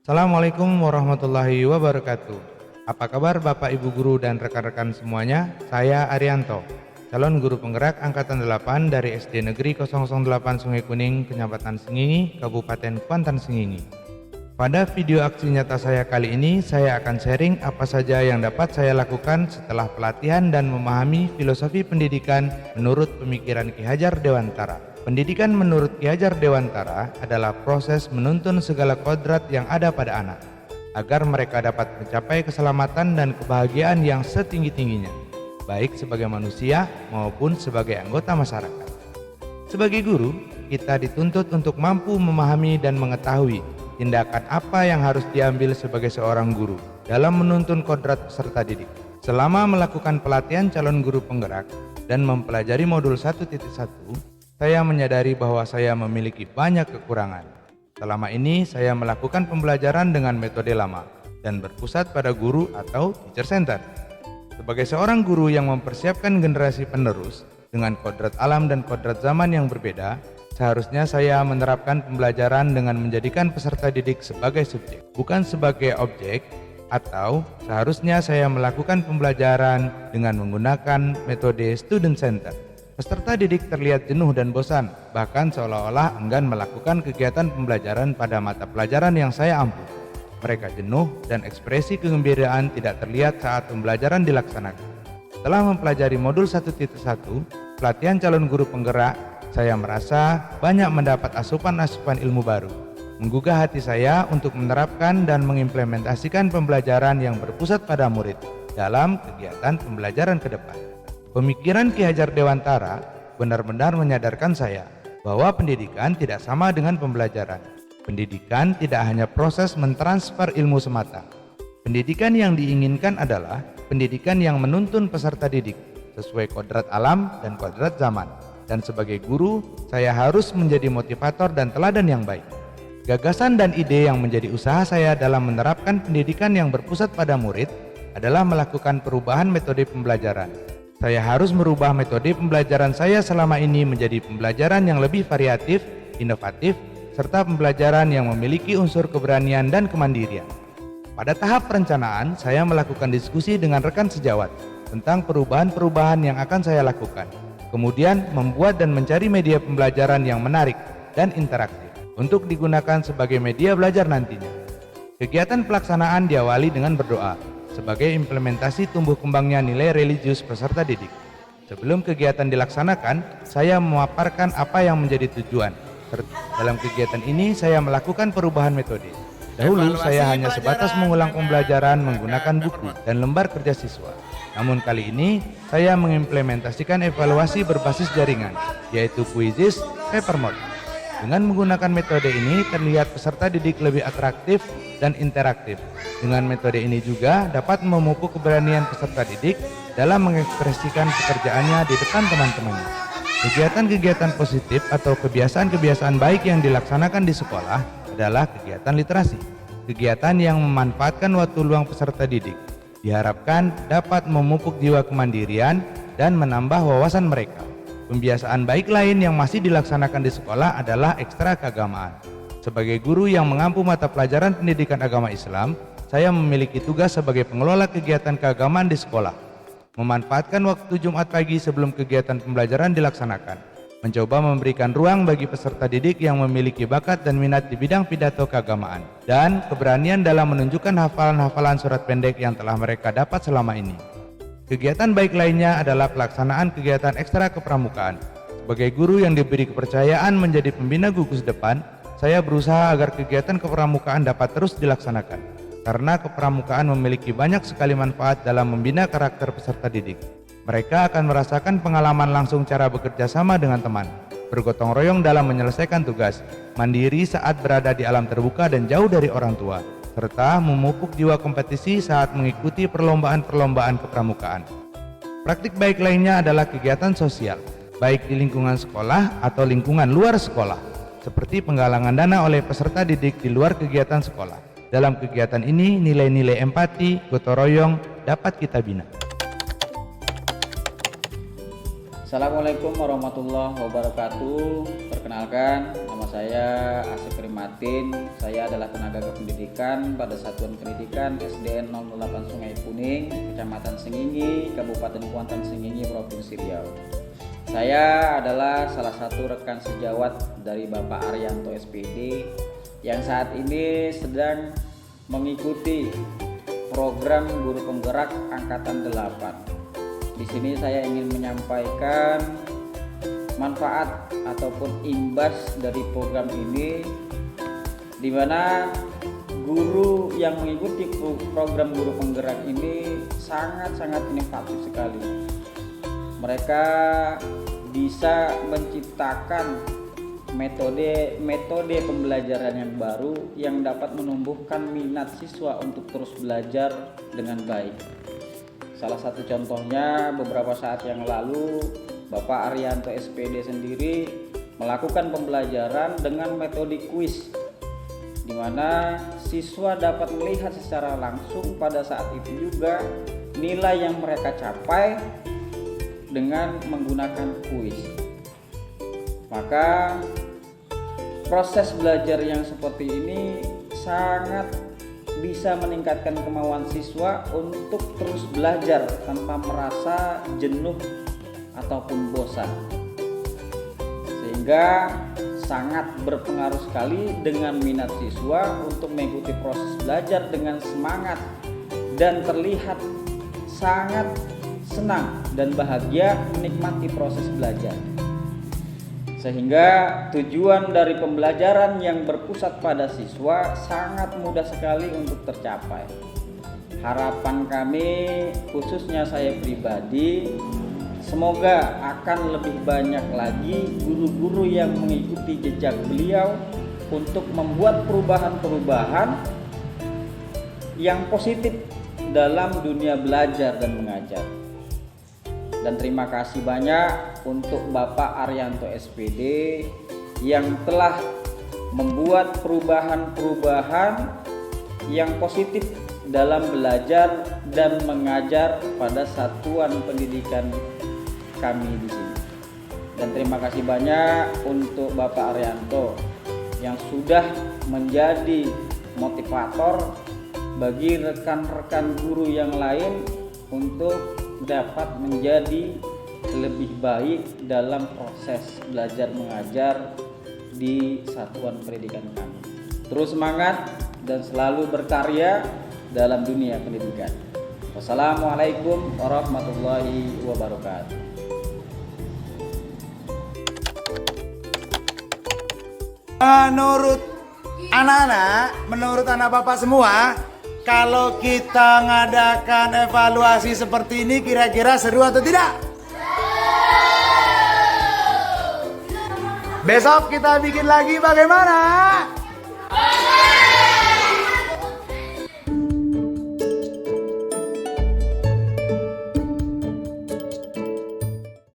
Assalamualaikum warahmatullahi wabarakatuh. Apa kabar Bapak Ibu Guru dan rekan-rekan semuanya? Saya Arianto, calon guru penggerak Angkatan 8 dari SD Negeri 008 Sungai Kuning, Kecamatan Sengingi, Kabupaten Kuantan Sengingi. Pada video aksi nyata saya kali ini, saya akan sharing apa saja yang dapat saya lakukan setelah pelatihan dan memahami filosofi pendidikan menurut pemikiran Ki Hajar Dewantara. Pendidikan menurut Ki Hajar Dewantara adalah proses menuntun segala kodrat yang ada pada anak, agar mereka dapat mencapai keselamatan dan kebahagiaan yang setinggi-tingginya, baik sebagai manusia maupun sebagai anggota masyarakat. Sebagai guru, kita dituntut untuk mampu memahami dan mengetahui tindakan apa yang harus diambil sebagai seorang guru dalam menuntun kodrat peserta didik. Selama melakukan pelatihan calon guru penggerak dan mempelajari modul 1.1, saya menyadari bahwa saya memiliki banyak kekurangan. Selama ini saya melakukan pembelajaran dengan metode lama dan berpusat pada guru atau teacher center. Sebagai seorang guru yang mempersiapkan generasi penerus dengan kodrat alam dan kodrat zaman yang berbeda, seharusnya saya menerapkan pembelajaran dengan menjadikan peserta didik sebagai subjek, bukan sebagai objek, atau seharusnya saya melakukan pembelajaran dengan menggunakan metode student center. Peserta didik terlihat jenuh dan bosan, bahkan seolah-olah enggan melakukan kegiatan pembelajaran pada mata pelajaran yang saya ampu. Mereka jenuh dan ekspresi kegembiraan tidak terlihat saat pembelajaran dilaksanakan. Setelah mempelajari modul 1.1, pelatihan calon guru penggerak, saya merasa banyak mendapat asupan-asupan ilmu baru, menggugah hati saya untuk menerapkan dan mengimplementasikan pembelajaran yang berpusat pada murid dalam kegiatan pembelajaran ke depan. Pemikiran Ki Hajar Dewantara benar-benar menyadarkan saya bahwa pendidikan tidak sama dengan pembelajaran. Pendidikan tidak hanya proses mentransfer ilmu semata. Pendidikan yang diinginkan adalah pendidikan yang menuntun peserta didik sesuai kodrat alam dan kodrat zaman. Dan sebagai guru, saya harus menjadi motivator dan teladan yang baik. Gagasan dan ide yang menjadi usaha saya dalam menerapkan pendidikan yang berpusat pada murid adalah melakukan perubahan metode pembelajaran. Saya harus merubah metode pembelajaran saya selama ini menjadi pembelajaran yang lebih variatif, inovatif, serta pembelajaran yang memiliki unsur keberanian dan kemandirian. Pada tahap perencanaan, saya melakukan diskusi dengan rekan sejawat tentang perubahan-perubahan yang akan saya lakukan. Kemudian membuat dan mencari media pembelajaran yang menarik dan interaktif untuk digunakan sebagai media belajar nantinya. Kegiatan pelaksanaan diawali dengan berdoa sebagai implementasi tumbuh kembangnya nilai religius peserta didik. Sebelum kegiatan dilaksanakan, saya memaparkan apa yang menjadi tujuan. Dalam kegiatan ini saya melakukan perubahan metode. Dahulu saya hanya sebatas mengulang pembelajaran menggunakan buku dan lembar kerja siswa. Namun kali ini saya mengimplementasikan evaluasi berbasis jaringan, yaitu Quizzes Papermode. Dengan menggunakan metode ini terlihat peserta didik lebih atraktif dan interaktif. Dengan metode ini juga dapat memupuk keberanian peserta didik dalam mengekspresikan pekerjaannya di depan teman-temannya. Kegiatan-kegiatan positif atau kebiasaan-kebiasaan baik yang dilaksanakan di sekolah adalah kegiatan literasi. Kegiatan yang memanfaatkan waktu luang peserta didik diharapkan dapat memupuk jiwa kemandirian dan menambah wawasan mereka. Pembiasaan baik lain yang masih dilaksanakan di sekolah adalah ekstra keagamaan. Sebagai guru yang mengampu mata pelajaran pendidikan agama Islam, saya memiliki tugas sebagai pengelola kegiatan keagamaan di sekolah. Memanfaatkan waktu Jumat pagi sebelum kegiatan pembelajaran dilaksanakan, mencoba memberikan ruang bagi peserta didik yang memiliki bakat dan minat di bidang pidato keagamaan, dan keberanian dalam menunjukkan hafalan-hafalan surat pendek yang telah mereka dapat selama ini. Kegiatan baik lainnya adalah pelaksanaan kegiatan ekstra kepramukaan. Sebagai guru yang diberi kepercayaan menjadi pembina gugus depan, saya berusaha agar kegiatan kepramukaan dapat terus dilaksanakan, karena kepramukaan memiliki banyak sekali manfaat dalam membina karakter peserta didik. Mereka akan merasakan pengalaman langsung cara bekerja sama dengan teman, bergotong royong dalam menyelesaikan tugas, mandiri saat berada di alam terbuka dan jauh dari orang tua, serta memupuk jiwa kompetisi saat mengikuti perlombaan-perlombaan kepramukaan. Praktik baik lainnya adalah kegiatan sosial, baik di lingkungan sekolah atau lingkungan luar sekolah, seperti penggalangan dana oleh peserta didik di luar kegiatan sekolah. Dalam kegiatan ini, nilai-nilai empati, gotong royong dapat kita bina. Assalamualaikum warahmatullahi wabarakatuh. Perkenalkan, nama saya Asif Rimatin. Saya adalah tenaga kependidikan pada Satuan Pendidikan SDN 08 Sungai Kuning, Kecamatan Sengingi, Kabupaten Kuantan Sengingi, Provinsi Riau. Saya adalah salah satu rekan sejawat dari Bapak Arianto SPD yang saat ini sedang mengikuti program Guru Penggerak Angkatan 8. Di sini saya ingin menyampaikan manfaat ataupun imbas dari program ini, di mana guru yang mengikuti program Guru Penggerak ini sangat-sangat inovatif sekali. Mereka bisa menciptakan metode pembelajaran yang baru yang dapat menumbuhkan minat siswa untuk terus belajar dengan baik. Salah satu contohnya, beberapa saat yang lalu Bapak Arianto SPD sendiri melakukan pembelajaran dengan metode kuis, di mana siswa dapat melihat secara langsung pada saat itu juga nilai yang mereka capai dengan menggunakan kuis. Maka proses belajar yang seperti ini sangat bisa meningkatkan kemauan siswa untuk terus belajar tanpa merasa jenuh ataupun bosan, sehingga sangat berpengaruh sekali dengan minat siswa untuk mengikuti proses belajar dengan semangat dan terlihat sangat senang dan bahagia menikmati proses belajar. Sehingga tujuan dari pembelajaran yang berpusat pada siswa sangat mudah sekali untuk tercapai. Harapan kami, khususnya saya pribadi, semoga akan lebih banyak lagi guru-guru yang mengikuti jejak beliau untuk membuat perubahan-perubahan yang positif dalam dunia belajar dan mengajar. Dan terima kasih banyak untuk Bapak Arianto SPD yang telah membuat perubahan-perubahan yang positif dalam belajar dan mengajar pada satuan pendidikan kami di sini. Dan terima kasih banyak untuk Bapak Arianto yang sudah menjadi motivator bagi rekan-rekan guru yang lain untuk dapat menjadi lebih baik dalam proses belajar mengajar di satuan pendidikan kami. Terus semangat dan selalu berkarya dalam dunia pendidikan. Wassalamualaikum warahmatullahi wabarakatuh. Menurut anak bapak semua, kalau kita ngadakan evaluasi seperti ini kira-kira seru atau tidak? Besok kita bikin lagi bagaimana?